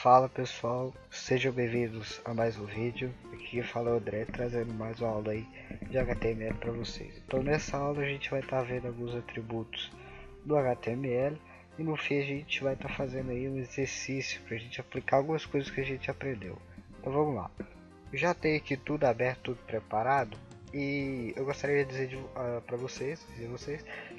Fala pessoal, sejam bem-vindos a mais um vídeo. Aqui quem fala é o André, trazendo mais uma aula aí de HTML para vocês. Então nessa aula a gente vai estar vendo alguns atributos do HTML e no fim a gente vai estar fazendo aí um exercício para a gente aplicar algumas coisas que a gente aprendeu. Então vamos lá. Eu já tenho aqui tudo aberto, tudo preparado e eu gostaria de dizer para vocês,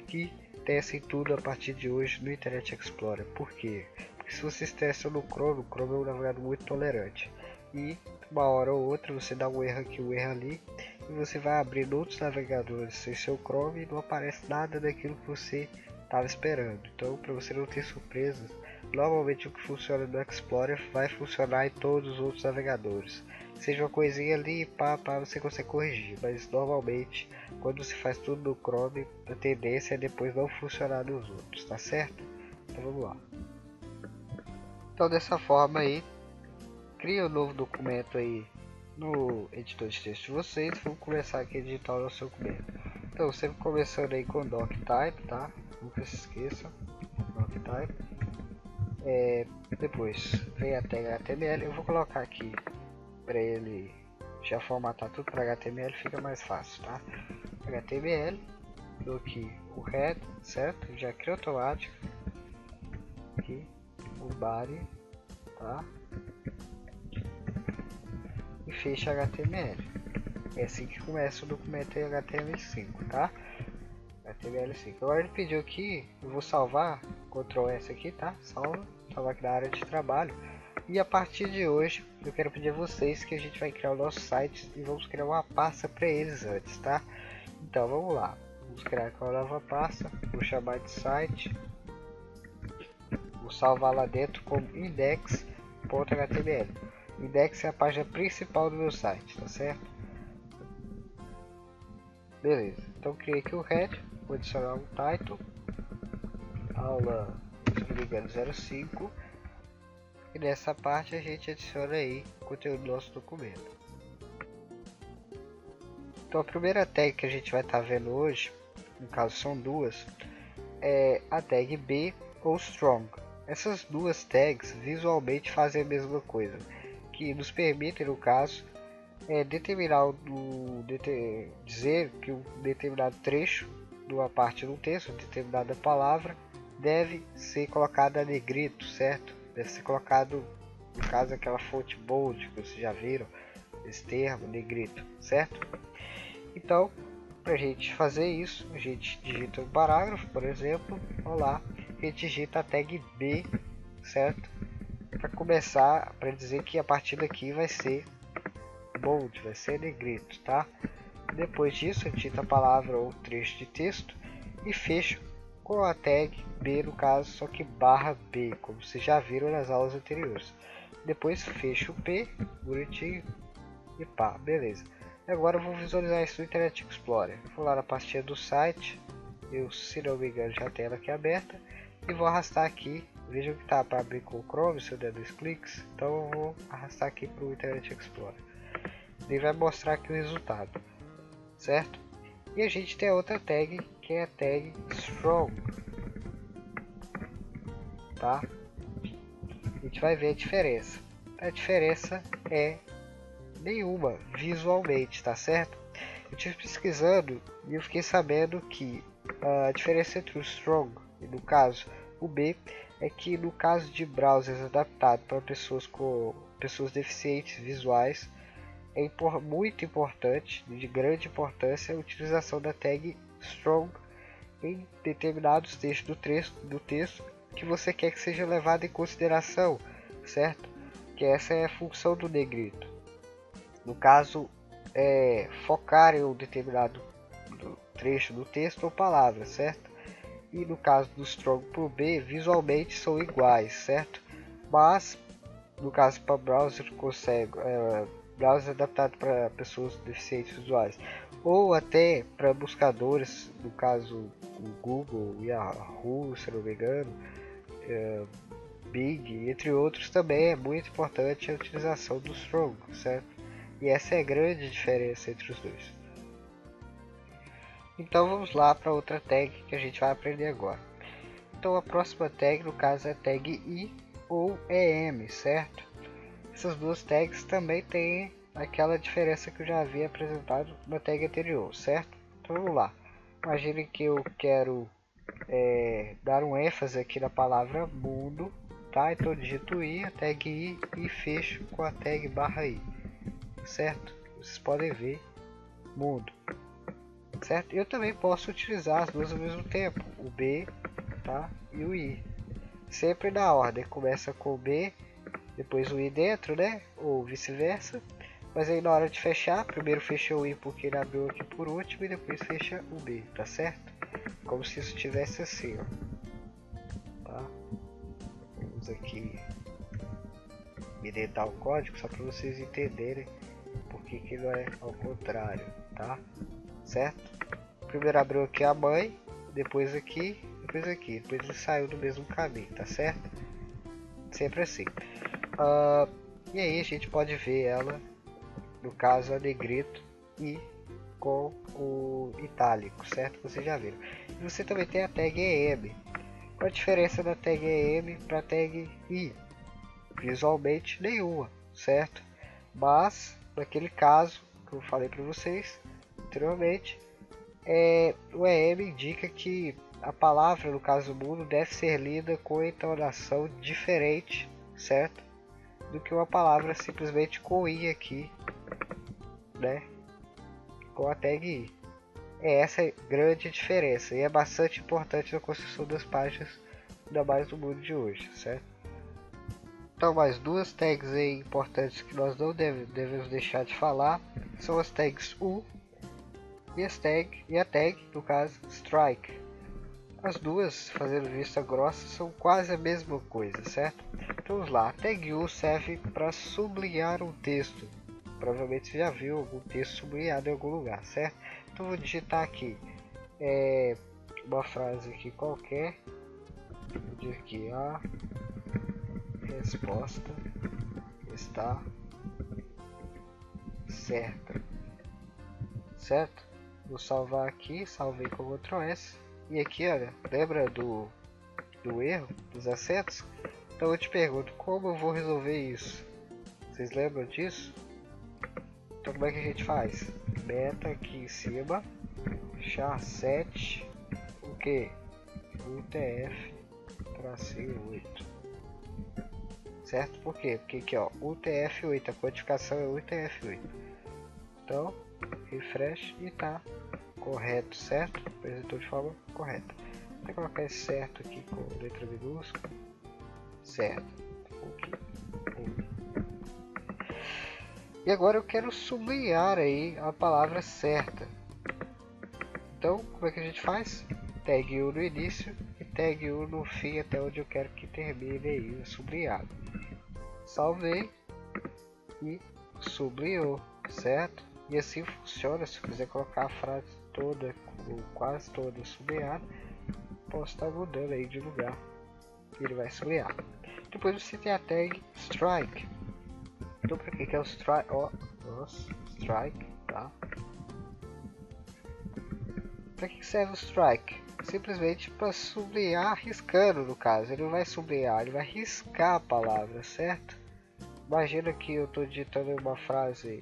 que testem tudo a partir de hoje no Internet Explorer. Por quê? Porque se vocês testam no Chrome, o Chrome é um navegador muito tolerante e uma hora ou outra você dá um erro aqui, um erro ali e você vai abrir outros navegadores sem seu Chrome e não aparece nada daquilo que você estava esperando. Então, para você não ter surpresas, normalmente o que funciona no Explorer vai funcionar em todos os outros navegadores. Seja uma coisinha ali, pá, você consegue corrigir, mas normalmente quando você faz tudo no Chrome, a tendência é depois não funcionar nos outros, tá certo? Então vamos lá. Então dessa forma aí, cria um novo documento aí no editor de texto de vocês. Vamos começar aqui a editar o nosso documento. Então sempre começando aí com doctype, tá? Nunca se esqueçam, doctype. Depois vem a tag HTML. Eu vou colocar aqui para ele já formatar tudo para HTML, fica mais fácil, tá? HTML, dou aqui o head, certo? Já cria automático aqui o body, tá? E fecha HTML. É assim que começa o documento em HTML5, tá? HTML5. Agora ele pediu aqui, eu vou salvar, Ctrl S aqui, tá? Salvar aqui na área de trabalho. E a partir de hoje, eu quero pedir a vocês que a gente vai criar o nosso site e vamos criar uma pasta para eles antes, tá? Então vamos lá, vamos criar uma nova pasta, vou chamar de site, vou salvar lá dentro como index.html. Index é a página principal do meu site, tá certo? Beleza, então criei aqui o head, vou adicionar um title, aula, se não me engano, 05. E nessa parte a gente adiciona aí o conteúdo do nosso documento. Então a primeira tag que a gente vai estar vendo hoje, no caso são duas, é a tag B ou strong. Essas duas tags visualmente fazem a mesma coisa, que nos permitem no caso dizer que um determinado trecho de uma parte do texto, determinada palavra, deve ser colocada a negrito, certo? Deve ser colocado, no caso, aquela fonte bold que vocês já viram, esse termo, negrito, certo? Então, para a gente fazer isso, a gente digita um parágrafo, por exemplo, olá, a gente digita a tag B, certo? Para começar, para dizer que a partir daqui vai ser bold, vai ser negrito, tá? Depois disso, a gente digita a palavra ou trecho de texto e fecha com a tag B, no caso, só que barra B, como vocês já viram nas aulas anteriores. Depois fecho o P, bonitinho, e pá, beleza. E agora eu vou visualizar isso no Internet Explorer. Vou lá na pastinha do site, eu, se não me engano, já tenho ela aqui aberta, e vou arrastar aqui. Vejam que tá para abrir com o Chrome, se eu der 2 cliques, então eu vou arrastar aqui para o Internet Explorer. Ele vai mostrar aqui o resultado, certo? E a gente tem a outra tag, que é a tag strong, tá? A gente vai ver a diferença. A diferença é nenhuma visualmente, tá certo? Eu estive pesquisando e eu fiquei sabendo que a diferença entre o strong e no caso o B é que no caso de browsers adaptados para pessoas deficientes visuais, é muito importante, de grande importância, a utilização da tag strong em determinados textos do texto que você quer que seja levado em consideração, certo? Que essa é a função do negrito. No caso, focar em um determinado trecho do texto ou palavra, certo? E no caso do strong para o B, visualmente são iguais, certo? Mas, no caso para browser, browser adaptado para pessoas deficientes visuais, ou até para buscadores, no caso o Google, Yahoo, se não me engano, Bing, entre outros, também é muito importante a utilização do strong, certo? E essa é a grande diferença entre os dois. Então vamos lá para outra tag que a gente vai aprender agora. Então a próxima tag, no caso, é a tag I, ou EM, certo? Essas duas tags também têm aquela diferença que eu já havia apresentado na tag anterior, certo? Então vamos lá. Imagine que eu quero dar um ênfase aqui na palavra mundo, tá? Então eu digito I, a tag I e fecho com a tag /I, certo? Vocês podem ver mundo, certo? Eu também posso utilizar as duas ao mesmo tempo, o B, tá? E o I, sempre na ordem, começa com o B, depois o I dentro, né? Ou vice-versa. Mas aí na hora de fechar, primeiro fecha o I porque ele abriu aqui por último e depois fecha o B, tá certo? Como se isso tivesse assim, ó. Tá? Vamos aqui editar o código só para vocês entenderem porque que não é ao contrário, tá? Certo? Primeiro abriu aqui a mãe, depois aqui, depois aqui, depois ele saiu do mesmo caminho, tá certo? Sempre assim. E aí a gente pode ver ela, no caso a negrito e com o itálico, certo? Vocês já viram. E você também tem a tag EM. Qual a diferença da tag EM para a tag I? Visualmente nenhuma, certo? Mas naquele caso que eu falei para vocês anteriormente, o EM indica que a palavra, no caso mundo, deve ser lida com entonação diferente, certo? Do que uma palavra simplesmente com I aqui, né? Com a tag I. É essa a grande diferença e é bastante importante na construção das páginas, ainda mais no mundo de hoje, certo? Então, mais duas tags aí importantes que nós não devemos deixar de falar são as tags U e a tag, no caso, strike. As duas, fazendo vista grossa, são quase a mesma coisa, certo? Então vamos lá, a tag U serve para sublinhar um texto. Provavelmente você já viu algum texto sublinhado em algum lugar, certo? Então vou digitar aqui uma frase aqui qualquer. Vou dizer aqui, a resposta está certa, certo? Vou salvar aqui, salvei com Ctrl S. E aqui, olha, lembra do erro, dos acentos? Então eu te pergunto, como eu vou resolver isso? Vocês lembram disso? Então como é que a gente faz? Meta aqui em cima, char7, o que? UTF-8, certo? Por quê? Porque aqui, ó, UTF-8, a codificação é UTF-8. Então, refresh e tá correto, certo? Apresentou de forma correta. Vou colocar esse certo aqui com letra minúscula, certo? E agora eu quero sublinhar aí a palavra certa. Então, como é que a gente faz? Tag U no início e tag U no fim, até onde eu quero que termine aí, sublinhado. Salvei e sublinhou, certo? E assim funciona. Se eu quiser colocar a frase toda, ou quase toda sublinhada, posso estar mudando aí de lugar. Ele vai sublinhar. Depois você tem a tag strike. Então para que é o strike? Ó, nossa, strike, tá? Para que serve o strike? Simplesmente para sublinhar riscando, no caso. Ele não vai sublinhar, ele vai riscar a palavra, certo? Imagina que eu estou digitando uma frase,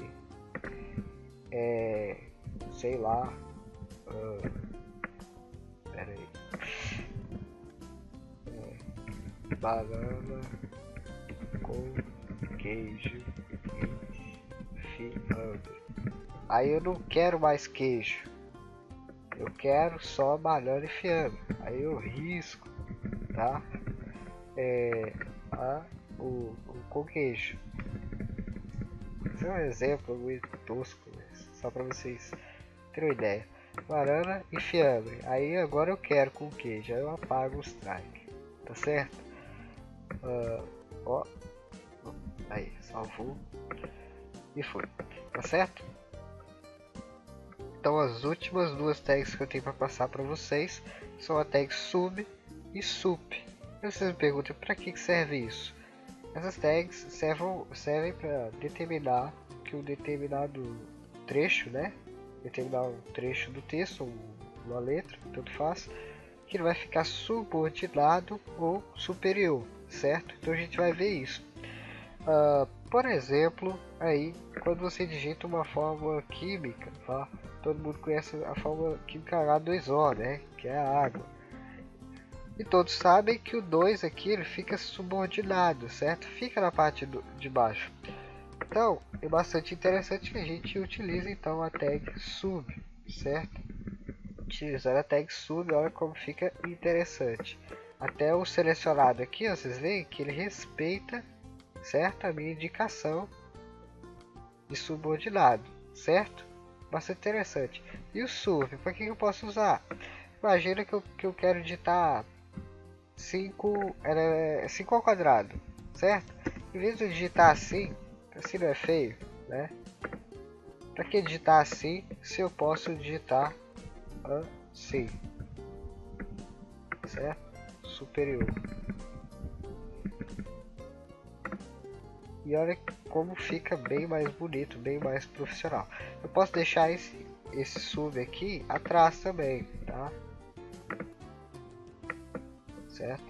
sei lá, pera aí, banana com queijo enfiando. Aí eu não quero mais queijo, eu quero só banana enfiando. Aí eu risco, tá? O com queijo. Esse é um exemplo muito tosco, só para vocês terem uma ideia. Banana e fiambre. Aí agora eu quero com queijo. Aí eu apago o strike. Tá certo? Ó. Aí, salvou. E foi. Tá certo? Então as últimas duas tags que eu tenho para passar para vocês são a tag sub e sup. Vocês me perguntam para que serve isso? Essas tags servem para determinar que um determinado trecho, né? Determinar um trecho do texto, uma letra, tanto faz, que ele vai ficar subordinado ou superior, certo? Então a gente vai ver isso. Por exemplo, aí quando você digita uma fórmula química, tá? Todo mundo conhece a fórmula química H2O, né? Que é a água. E todos sabem que o 2 aqui ele fica subordinado, certo? Fica na parte de baixo. Então, é bastante interessante que a gente utilize então a tag sub, certo? Utilizando a tag sub, olha como fica interessante. Até o selecionado aqui, ó, vocês veem que ele respeita, certo, a minha indicação de subordinado, certo? Bastante interessante. E o sub, para que eu posso usar? Imagina que eu quero digitar 5 ao quadrado, certo? Em vez de digitar assim não é feio, né? Para que digitar assim se eu posso digitar assim, certo? Superior. E olha como fica bem mais bonito, bem mais profissional. Eu posso deixar esse sub aqui atrás também, tá? Certo?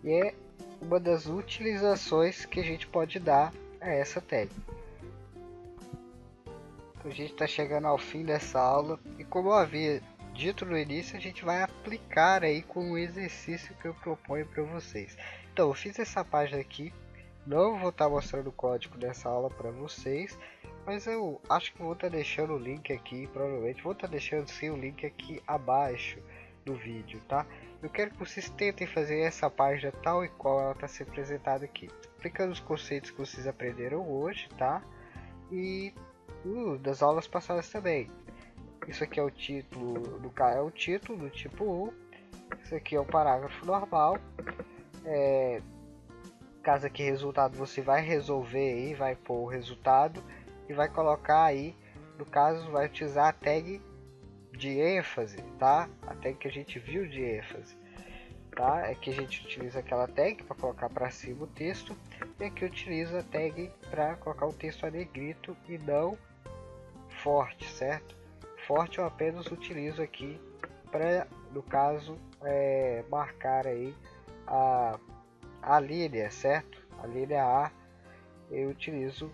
E é uma das utilizações que a gente pode dar a essa tag. Então, a gente está chegando ao fim dessa aula e como eu havia dito no início, a gente vai aplicar aí com o exercício que eu proponho para vocês. Então, eu fiz essa página aqui, não vou estar mostrando o código dessa aula para vocês, mas eu acho que vou estar deixando o link aqui, provavelmente vou estar deixando sim o link aqui abaixo do vídeo, tá? Eu quero que vocês tentem fazer essa página tal e qual ela está sendo apresentada aqui, aplicando os conceitos que vocês aprenderam hoje, tá? E das aulas passadas também. Isso aqui é o título é o título do tipo 1. Isso aqui é o parágrafo normal. Caso aqui resultado, você vai resolver aí, vai pôr o resultado e vai colocar aí, no caso, vai utilizar a tag de ênfase, tá? A tag que a gente viu de ênfase, tá? É que a gente utiliza aquela tag para colocar para cima o texto e aqui utiliza a tag para colocar o texto a negrito e não forte, certo? Forte eu apenas utilizo aqui para, no caso, marcar aí a linha, certo? A linha A, eu utilizo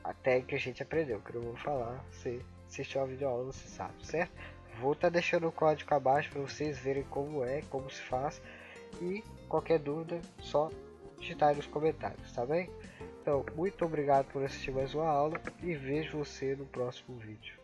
a tag que a gente aprendeu, que eu vou falar, se assistir ao vídeo aula você sabe, certo? Vou estar deixando o código abaixo para vocês verem como é, como se faz, e qualquer dúvida, só digitar aí nos comentários, tá bem? Então, muito obrigado por assistir mais uma aula e vejo você no próximo vídeo.